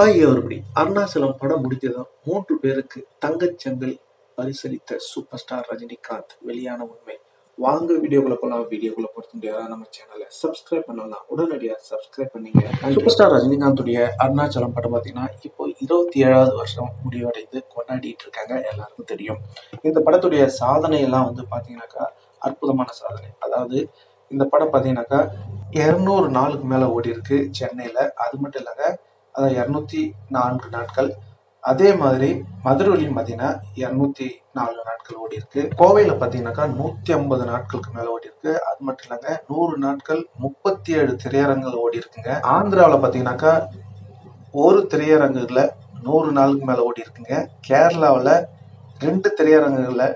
ஆகிய ஒருபடி அருணாச்சலம் படம் முடித்ததும் 3 பேருக்கு தங்கச்சங்கிலி பரிசளித்த சூப்பர் ஸ்டார் ரஜினிகாந்த் வெளியான உண்மை. வாங்க வீடியோக்குள்ள போலாம். வீடியோக்குள்ள பொறுத்த முடியாத நம்ம சேனலை சப்ஸ்கிரைப் பண்ணலாம். உடனடியாக சப்ஸ்கிரைப் பண்ணீங்க. சூப்பர் ஸ்டார் ரஜினிகாந்துடைய அருணாச்சலம் படம் பார்த்தீங்கன்னா இப்போ 27வது வருஷம் முடிவடைந்து கொண்டாடிட்டு இருக்காங்க. எல்லாருக்கும் தெரியும். இந்த படத்துடைய சாதனை எல்லாம் பார்த்தீங்கன்னாக்கா அற்புதமான சாதனை. அதாவது இந்த படம் பார்த்தீங்கன்னாக்கா 200 நாளுக்கு மேல ஓடி இருக்கு சென்னையில. அது மட்டும் இல்லைங்க, அதான் 204 நாட்கள். அதே மாதிரி மதுரையிலையும் பார்த்தீங்கன்னா 204 நாட்கள் ஓடி இருக்கு. கோவையில பார்த்தீங்கன்னாக்கா 150 நாட்களுக்கு மேல ஓடி இருக்கு. அது மட்டும் இல்லைங்க, 100 நாட்கள் 37 திரையரங்குகள் ஓடி இருக்குங்க. ஆந்திராவில் பார்த்தீங்கன்னாக்கா ஒரு திரையரங்குல 100 நாளுக்கு மேல ஓடி இருக்குங்க. கேரளாவில் 2 திரையரங்குகள்ல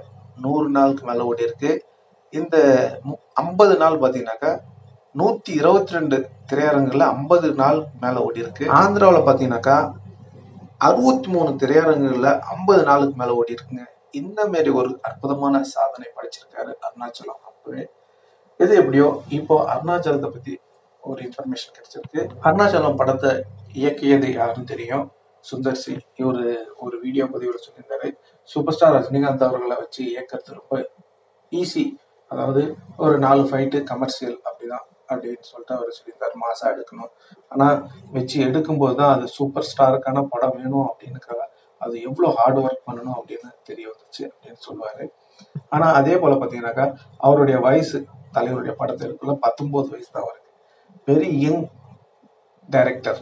100 நாளுக்கு மேல ஓடி இருக்கு. இந்த 50 நாள் பார்த்தீங்கன்னாக்கா 122 திரையரங்குல 50 நாள் மேல ஓடி இருக்கு. ஆந்திராவில் பார்த்தீங்கன்னாக்கா 63 திரையரங்குகள்ல 50 நாளுக்கு மேல ஓடி இருக்குங்க. இந்த மாதிரி ஒரு அற்புதமான சாதனை படைச்சிருக்காரு அருணாச்சலம். அப்பவே எது எப்படியோ இப்போ அருணாச்சலத்தை பத்தி ஒரு இன்ஃபர்மேஷன் கிடைச்சிருக்கு. அருணாச்சலம் படத்தை இயக்கியது யாருன்னு தெரியும், சுந்தர் சி. இவரு ஒரு வீடியோ பதிவில் சொல்லியிருந்தாரு, சூப்பர் ஸ்டார் ரஜினிகாந்த் அவர்களை வச்சு இயக்கிறது ரொம்ப ஈஸி, அதாவது ஒரு 4 ஃபைட்டு கமர்ஷியல் அப்படிதான் அப்படின்னு சொல்லிட்டு அவர் சொல்லியிருந்தார். மாசா எடுக்கணும், ஆனால் வச்சு எடுக்கும்போது தான் அது சூப்பர் ஸ்டாருக்கான படம் வேணும் அப்படின்னு அது எவ்வளோ ஹார்ட் ஒர்க் பண்ணணும் அப்படின்னு தெரிய வந்துச்சு அப்படின்னு சொல்லுவார். ஆனால் அதே போல் பார்த்தீங்கன்னாக்கா அவருடைய வயசு, தலைவருடைய படத்தை எடுக்கல 19 வயசு தான் அவருக்கு. வெரி யங் டைரக்டர்,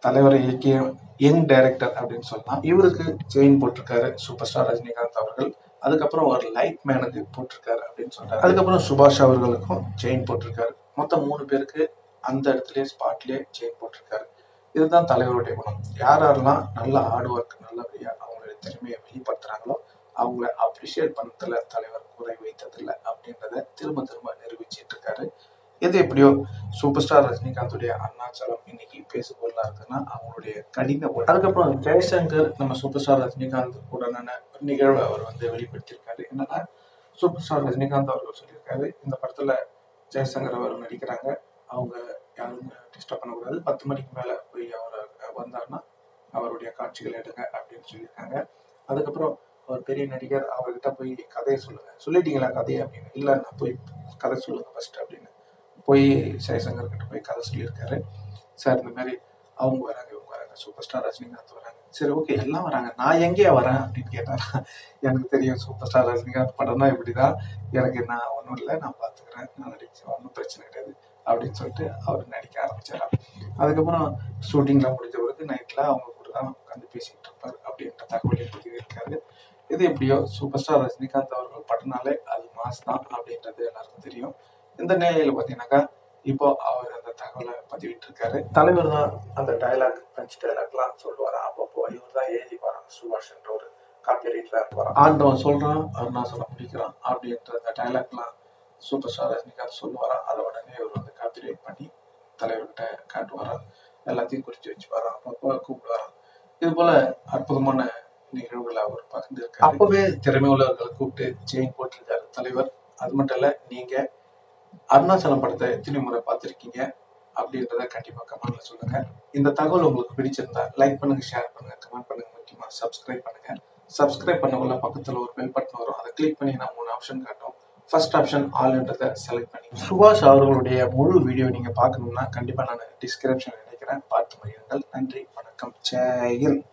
தலைவரை இயக்கிய யங் டைரக்டர் அப்படின்னு சொல்லலாம். இவருக்கு செயின் போட்டிருக்காரு சூப்பர் ஸ்டார் ரஜினிகாந்த் அவர்கள். அதுக்கப்புறம் ஒரு லைட் மேனுக்கு போட்டிருக்காரு அப்படின்னு சொல்றாரு. அதுக்கப்புறம் சுபாஷ் அவர்களுக்கும் செயின் போட்டிருக்காரு. மொத்தம் 3 பேருக்கு அந்த இடத்துலயே ஸ்பாட்லயே செயின் போட்டிருக்காரு. இதுதான் தலைவருடைய குணம். யாரெல்லாம் நல்ல ஹார்ட் ஒர்க் நல்லபடியா அவங்களுடைய திறமையை வெளிப்படுத்துறாங்களோ அவங்கள அப்ரிஷியேட் பண்ணதுல தலைவர் குறை வைத்ததில்லை அப்படின்றத திரும்ப திரும்ப நிரூபிச்சிட்டு இருக்காரு. எது எப்படியோ சூப்பர் ஸ்டார் ரஜினிகாந்துடைய அருணாச்சலம் இன்னைக்கு பேசு பொருளா இருக்குன்னா அவங்களுடைய கடின. அதுக்கப்புறம் ஜெய்சங்கர் நம்ம சூப்பர் ஸ்டார் ரஜினிகாந்த் உடனான ஒரு நிகழ்வை அவர் வெளிப்படுத்தியிருக்காரு. என்னன்னா, சூப்பர் ஸ்டார் ரஜினிகாந்த் அவர்கள் சொல்லியிருக்காரு, இந்த படத்துல ஜெய்சங்கர் அவர் நடிக்கிறாங்க, அவங்க யாரும் டிஸ்டர்ப் பண்ணக்கூடாது, 10 மணிக்கு மேல போய் அவர் வந்தாருன்னா அவருடைய காட்சிகள் எடுங்க அப்படின்னு சொல்லியிருக்காங்க. அதுக்கப்புறம் அவர் பெரிய நடிகர், அவர்கிட்ட போய் கதையை சொல்லுங்க, சொல்லிட்டீங்களா கதையை அப்படின்னு. இல்லை, நான் போய் கதை சொல்லுங்க ஃபர்ஸ்ட் அப்படின்னு போய் ஜெய்சங்கர் கிட்ட போய் கதை சொல்லியிருக்காரு. சார் இந்த மாதிரி அவங்க வராங்க, இவங்க வராங்க, சூப்பர் ஸ்டார் ரஜினிகாந்த் வராங்க. சரி, ஓகே, எல்லாம் வராங்க, நான் எங்கேயா வரேன் அப்படின்னு கேட்டாரா. எனக்கு தெரியும் சூப்பர் ஸ்டார் ரஜினிகாந்த் படம்னா இப்படிதான், எனக்கு நான் ஒன்றும் இல்லை, நான் பார்த்துக்கிறேன், நான் நடிச்சேன், ஒன்றும் பிரச்சனை கிடையாது அப்படின்னு சொல்லிட்டு அவர் நடிக்க ஆரம்பிச்சாராம். அதுக்கப்புறம் ஷூட்டிங்லாம் முடிஞ்ச பிறகு நைட்ல அவங்க கூட தான் உட்காந்து பேசிக்கிட்டு இருப்பார் அப்படின்ற தகவலையும் பதிவிருக்காரு. இது எப்படியோ சூப்பர் ஸ்டார் ரஜினிகாந்த் அவர்கள் படம்னாலே அது மாஸ் தான் அப்படின்றது எல்லாருக்கும் தெரியும். இந்த நிலையில பார்த்தீங்கன்னாக்கா இப்போ அவர் அந்த தகவலை பதிவிட்டு இருக்காரு. தலைவர் தான் அந்த டைலாக், பஞ்ச் டைலாக்லாம் சொல்லுவாராம். அப்பப்போ இவர் தான் எழுதி வரான், சுபாஷ் என்ற ஒரு காப்பி ரைட்ல இருப்பாராம். ஆண்டவன் சொல்றான், அருணாச்சலம் பிடிக்கிறான் அப்படின்ற அந்த டைலாக்லாம் சூப்பர் ஸ்டார் ரஜினிகாந்த் சொல்லுவாராம். அதை உடனே இவர் காப்பி ரைட் பண்ணி தலைவர்கிட்ட காட்டுவாராம், எல்லாத்தையும் குறிச்சு வச்சுப்பாராம், அப்பப்போ கூப்பிடுவாராம். இது போல அற்புதமான நிகழ்வுகளை அவர் பகிர்ந்திருக்காரு. அப்பவே திறமை உள்ளவர்களை கூப்பிட்டு செயின் போட்டிருக்காரு தலைவர். அது மட்டும் இல்ல, நீங்க அருணாச்சலம் படத்தை எத்தனை முறை பார்த்துருக்கீங்க அப்படின்றத கண்டிப்பா கமெண்ட்ல சொல்லுங்க. இந்த தகவல் உங்களுக்கு பிடிச்சிருந்தா லைக் பண்ணுங்க, ஷேர் பண்ணுங்க, கமெண்ட் பண்ணுங்க, முக்கியமா சப்ஸ்கிரைப் பண்ணுங்க. சப்ஸ்கிரைப் பண்ணக்குள்ள பக்கத்துல ஒரு பெல் பட்டன் வரும், அதை கிளிக் பண்ணி நான் 3 ஆப்ஷன் காட்டும். ஃபர்ஸ்ட் ஆப்ஷன் ஆல்ன்றதை செலக்ட் பண்ணி சுபாஷ் அவர்களுடைய முழு வீடியோ நீங்க பார்க்கணும்னா கண்டிப்பா நான் டிஸ்கிரிப்ஷன் நினைக்கிறேன், பார்த்து மகிழுங்கள். நன்றி, வணக்கம், ஜெய் ஹிந்த்.